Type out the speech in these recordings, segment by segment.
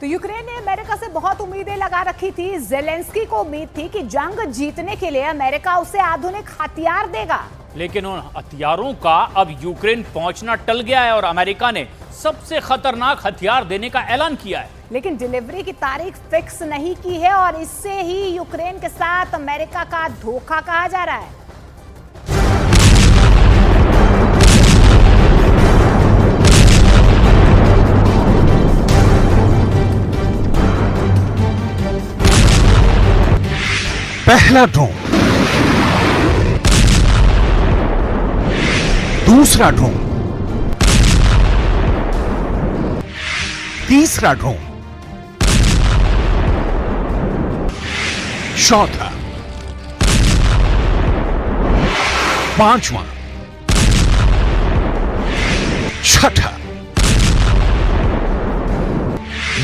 तो यूक्रेन ने अमेरिका से बहुत उम्मीदें लगा रखी थी। ज़ेलेंस्की को उम्मीद थी कि जंग जीतने के लिए अमेरिका उसे आधुनिक हथियार देगा, लेकिन उन हथियारों का अब यूक्रेन पहुंचना टल गया है और अमेरिका ने सबसे खतरनाक हथियार देने का ऐलान किया है। लेकिन डिलीवरी की तारीख फिक्स नहीं की है और इससे ही यूक्रेन के साथ अमेरिका का धोखा कहा जा रहा है। पहला ड्रोन, दूसरा ड्रोन, तीसरा ड्रोन, चौथा, पांचवा, छठा।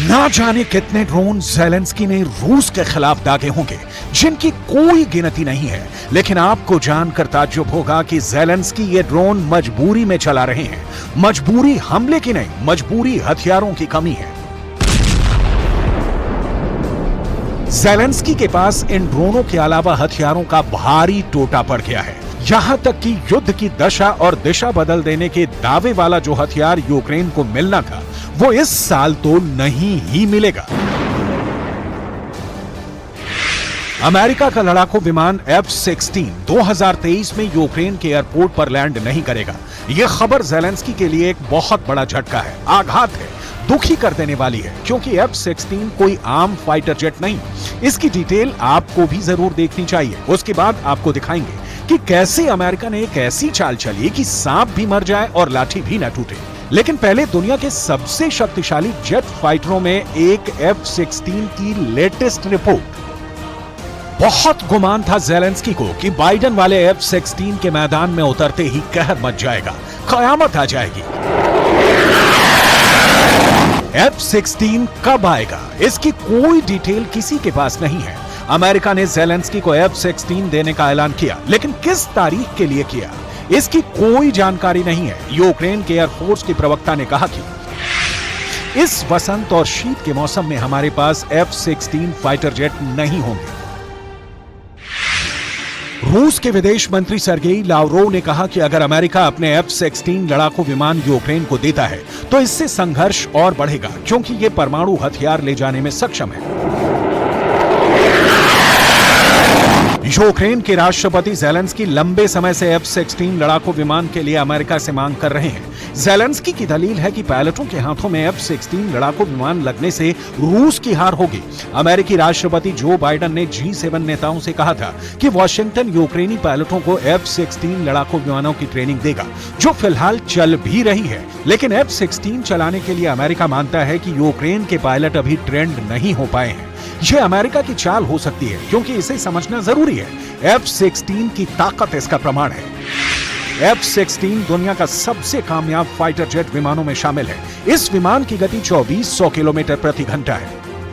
ना जाने कितने ड्रोन ज़ेलेंस्की ने रूस के खिलाफ दागे होंगे, जिनकी कोई गिनती नहीं है। लेकिन आपको जानकर ताज्जुब होगा कि ज़ेलेंस्की ये ड्रोन मजबूरी में चला रहे हैं। मजबूरी हमले की नहीं, मजबूरी हथियारों की कमी है। ज़ेलेंस्की के पास इन ड्रोनों के अलावा हथियारों का भारी टोटा पड़ गया है। यहां तक कि युद्ध की दशा और दिशा बदल देने के दावे वाला जो हथियार यूक्रेन को मिलना था, वो इस साल तो नहीं ही मिलेगा। अमेरिका का लड़ाकू विमान F-16 2023 में यूक्रेन के एयरपोर्ट पर लैंड नहीं करेगा। यह खबर ज़ेलेंस्की के लिए एक बहुत बड़ा झटका है, आघात है, दुखी कर देने वाली है, क्योंकि F-16 कोई आम फाइटर जेट नहीं। इसकी डिटेल आपको भी जरूर देखनी चाहिए। उसके बाद आपको दिखाएंगे कि कैसे अमेरिका ने एक ऐसी चाल चली कि सांप भी मर जाए और लाठी भी न टूटे। लेकिन पहले दुनिया के सबसे शक्तिशाली जेट फाइटरों में एक F-16 की लेटेस्ट रिपोर्ट। बहुत गुमान था ज़ेलेंस्की को कि बाइडेन वाले F-16 के मैदान में उतरते ही कहर मच जाएगा, कयामत आ जाएगी। F-16 कब आएगा, इसकी कोई डिटेल किसी के पास नहीं है। अमेरिका ने ज़ेलेंस्की को F-16 देने का ऐलान किया, लेकिन किस तारीख के लिए किया, इसकी कोई जानकारी नहीं है। यूक्रेन के एयरफोर्स के प्रवक्ता ने कहा कि इस वसंत और शीत के मौसम में हमारे पास F-16 फाइटर जेट नहीं होंगे। रूस के विदेश मंत्री सर्गेई लावरोव ने कहा कि अगर अमेरिका अपने F-16 लड़ाकू विमान यूक्रेन को देता है तो इससे संघर्ष और बढ़ेगा, क्योंकि ये परमाणु हथियार ले जाने में सक्षम है। यूक्रेन के राष्ट्रपति ज़ेलेंस्की लंबे समय से F-16 लड़ाकू विमान के लिए अमेरिका से मांग कर रहे हैं। ज़ेलेंस्की की दलील है कि पायलटों के हाथों में F-16 लड़ाकू विमान लगने से रूस की हार होगी। अमेरिकी राष्ट्रपति जो बाइडेन ने G7 नेताओं से कहा था कि वॉशिंगटन यूक्रेनी पायलटों को F-16 लड़ाकू विमानों की ट्रेनिंग देगा, जो फिलहाल चल भी रही है। लेकिन F-16 चलाने के लिए अमेरिका मानता है कि यूक्रेन के पायलट अभी ट्रेंड नहीं हो पाए हैं। यह अमेरिका की चाल हो सकती है, क्योंकि इसे समझना जरूरी है। F-16 की ताकत इसका प्रमाण है। F-16 दुनिया का सबसे कामयाब फाइटर जेट विमानों में शामिल है। इस विमान की गति 2400 किलोमीटर प्रति घंटा है।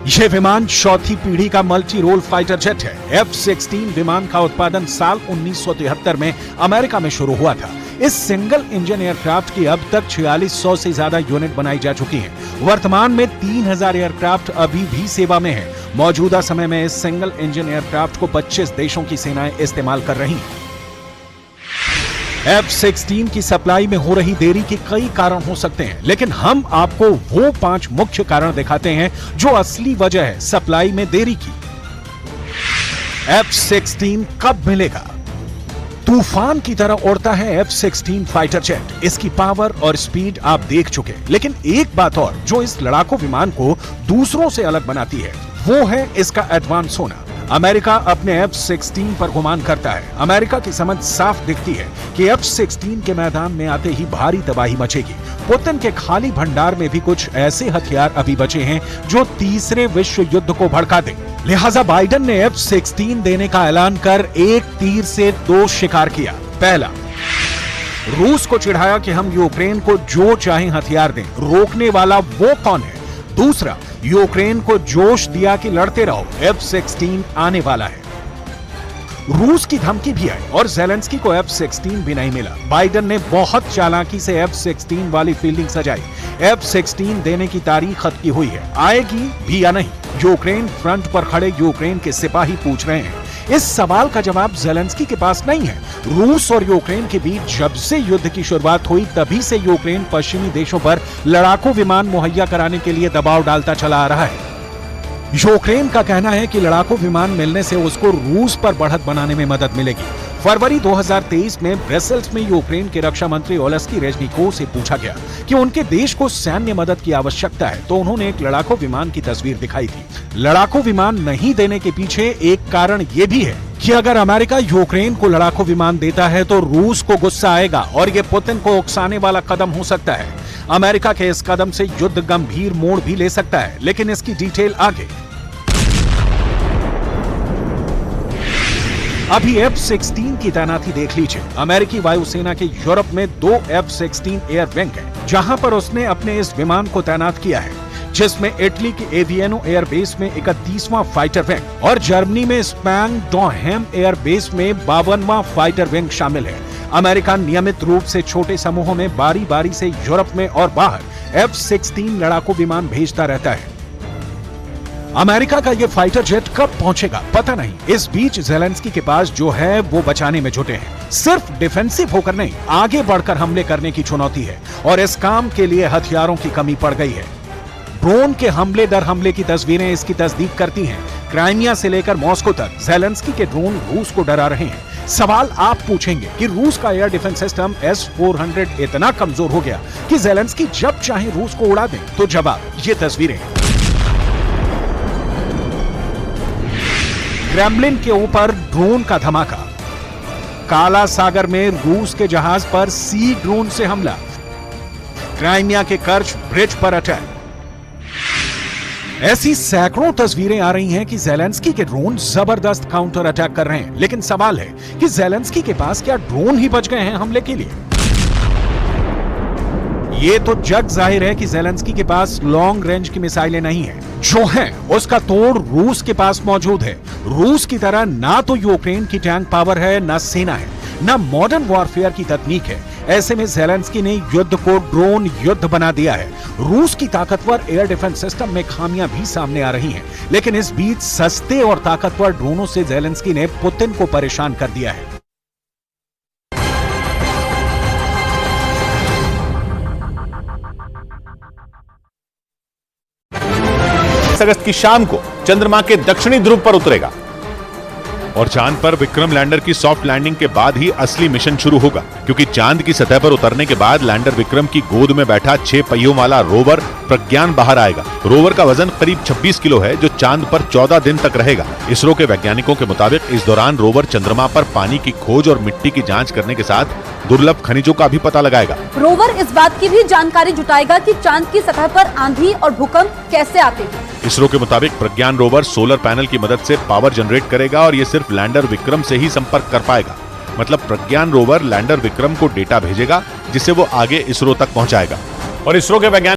यह विमान चौथी पीढ़ी का मल्टी रोल फाइटर जेट है। F-16 विमान का उत्पादन साल 1973 में अमेरिका में शुरू हुआ था। इस सिंगल इंजन एयरक्राफ्ट की अब तक 4600 से ज्यादा यूनिट बनाई जा चुकी हैं। वर्तमान में 3000 एयरक्राफ्ट अभी भी सेवा में हैं। मौजूदा समय में इस सिंगल इंजन एयरक्राफ्ट को 25 देशों की सेनाएं इस्तेमाल कर रही हैं। F-16 की सप्लाई में हो रही देरी के कई कारण हो सकते हैं, लेकिन हम आपको वो 5 मुख्य कारण दिखाते हैं जो असली वजह है सप्लाई में देरी की। F-16 कब मिलेगा? तूफान की तरह उड़ता है F-16 फाइटर जेट। इसकी पावर और स्पीड आप देख चुके, लेकिन एक बात और जो इस लड़ाकू विमान को दूसरों से अलग बनाती है, वो है इसका एडवांस होना। अमेरिका अपने F-16 पर गुमान करता है। अमेरिका की समझ साफ दिखती है कि F-16 के मैदान में आते ही भारी तबाही मचेगी। पुतिन के खाली भंडार में भी कुछ ऐसे हथियार अभी बचे हैं जो तीसरे विश्व युद्ध को भड़का दें। लिहाजा बाइडेन ने F-16 देने का ऐलान कर एक तीर से 2 शिकार किया। पहला, रूस को चिढ़ाया कि हम यूक्रेन को जो चाहे हथियार दें, रोकने वाला वो कौन है। दूसरा, यूक्रेन को जोश दिया कि लड़ते रहो, F-16 आने वाला है। रूस की धमकी भी आई और जेलेंस्की को F-16 भी नहीं मिला। बाइडेन ने बहुत चालाकी से F-16 वाली फील्डिंग सजाई। F-16 देने की तारीख खत की हुई है, आएगी भी या नहीं, यूक्रेन फ्रंट पर खड़े यूक्रेन के सिपाही पूछ रहे हैं। इस सवाल का जवाब जेलेंस्की के पास नहीं है। रूस और यूक्रेन के बीच जब से युद्ध की शुरुआत हुई तभी से यूक्रेन पश्चिमी देशों पर लड़ाकू विमान मुहैया कराने के लिए दबाव डालता चला आ रहा है। यूक्रेन का कहना है कि लड़ाकू विमान मिलने से उसको रूस पर बढ़त बनाने में मदद मिलेगी। फरवरी 2023 में ब्रसेल्स में यूक्रेन के रक्षा मंत्री ओलेस्की रेजनिकोव से पूछा गया कि उनके देश को सैन्य मदद की आवश्यकता है, तो उन्होंने एक लड़ाकू विमान की तस्वीर दिखाई थी। लड़ाकू विमान नहीं देने के पीछे एक कारण ये भी है कि अगर अमेरिका यूक्रेन को लड़ाकू विमान देता है तो रूस को गुस्सा आएगा और ये पुतिन को उकसाने वाला कदम हो सकता है। अमेरिका के इस कदम से युद्ध गंभीर मोड़ भी ले सकता है, लेकिन इसकी डिटेल आगे। अभी F-16 की तैनाती देख लीजिए। अमेरिकी वायुसेना के यूरोप में 2 F-16 एयर विंग है, जहां पर उसने अपने इस विमान को तैनात किया है, जिसमें इटली के एवियानो एयरबेस में 31वां फाइटर विंग और जर्मनी में स्पैंग डॉहेम एयरबेस में 52वां फाइटर विंग शामिल है। अमेरिका नियमित रूप से छोटे समूहों में बारी बारी से यूरोप में और बाहर F-16 लड़ाकू विमान भेजता रहता है। अमेरिका का ये फाइटर जेट कब पहुंचेगा पता नहीं। इस बीच जेलेंस्की के पास जो है वो बचाने में जुटे हैं। सिर्फ डिफेंसिव होकर नहीं, आगे बढ़कर हमले करने की चुनौती है और इस काम के लिए हथियारों की कमी पड़ गई है। ड्रोन के हमले दर हमले की तस्वीरें इसकी तस्दीक करती हैं। क्राइमिया से लेकर मॉस्को तक जेलेंस्की के ड्रोन रूस को डरा रहे हैं। सवाल आप पूछेंगे कि रूस का एयर डिफेंस सिस्टम S-400 इतना कमजोर हो गया कि जेलेंस्की जब चाहे रूस को उड़ा दें, तो जवाब ये तस्वीरें। क्रेमलिन के ऊपर ड्रोन का धमाका, काला सागर में रूस के जहाज पर सी ड्रोन से हमला, क्राइमिया के कर्च ब्रिज पर अटैक। ऐसी सैकड़ों तस्वीरें आ रही हैं कि जेलेंस्की के ड्रोन जबरदस्त काउंटर अटैक कर रहे हैं, लेकिन सवाल है कि जेलेंस्की के पास क्या ड्रोन ही बच गए हैं हमले के लिए? ये तो जग जाहिर है कि जेलेंस्की के पास लॉन्ग रेंज की मिसाइलें नहीं है, जो है उसका तोड़ रूस के पास मौजूद है। रूस की तरह ना तो यूक्रेन की टैंक पावर है, ना सेना है, ना मॉडर्न वॉरफेयर की तकनीक है। ऐसे में जेलेंस्की ने युद्ध को ड्रोन युद्ध बना दिया है। रूस की ताकतवर एयर डिफेंस सिस्टम में खामियां भी सामने आ रही हैं, लेकिन इस बीच सस्ते और ताकतवर ड्रोनों से जेलेंस्की ने पुतिन को परेशान कर दिया है। 22 अगस्त की शाम को चंद्रमा के दक्षिणी ध्रुव पर उतरेगा और चांद पर विक्रम लैंडर की सॉफ्ट लैंडिंग के बाद ही असली मिशन शुरू होगा, क्योंकि चांद की सतह पर उतरने के बाद लैंडर विक्रम की गोद में बैठा 6 पहियों वाला रोवर प्रज्ञान बाहर आएगा। रोवर का वजन करीब 26 किलो है, जो चांद पर 14 दिन तक रहेगा। इसरो के वैज्ञानिकों के मुताबिक इस दौरान रोवर चंद्रमा पर पानी की खोज और मिट्टी की जांच करने के साथ दुर्लभ खनिजों का भी पता लगाएगा। रोवर इस बात की भी जानकारी जुटाएगा कि चांद की सतह पर आंधी और भूकंप कैसे आते हैं। इसरो के मुताबिक प्रज्ञान रोवर सोलर पैनल की मदद से पावर जनरेट करेगा और ये सिर्फ लैंडर विक्रम से ही संपर्क कर पाएगा। मतलब प्रज्ञान रोवर लैंडर विक्रम को डेटा भेजेगा, जिसे वो आगे इसरो तक पहुंचाएगा। और इसरो के वैज्ञानिक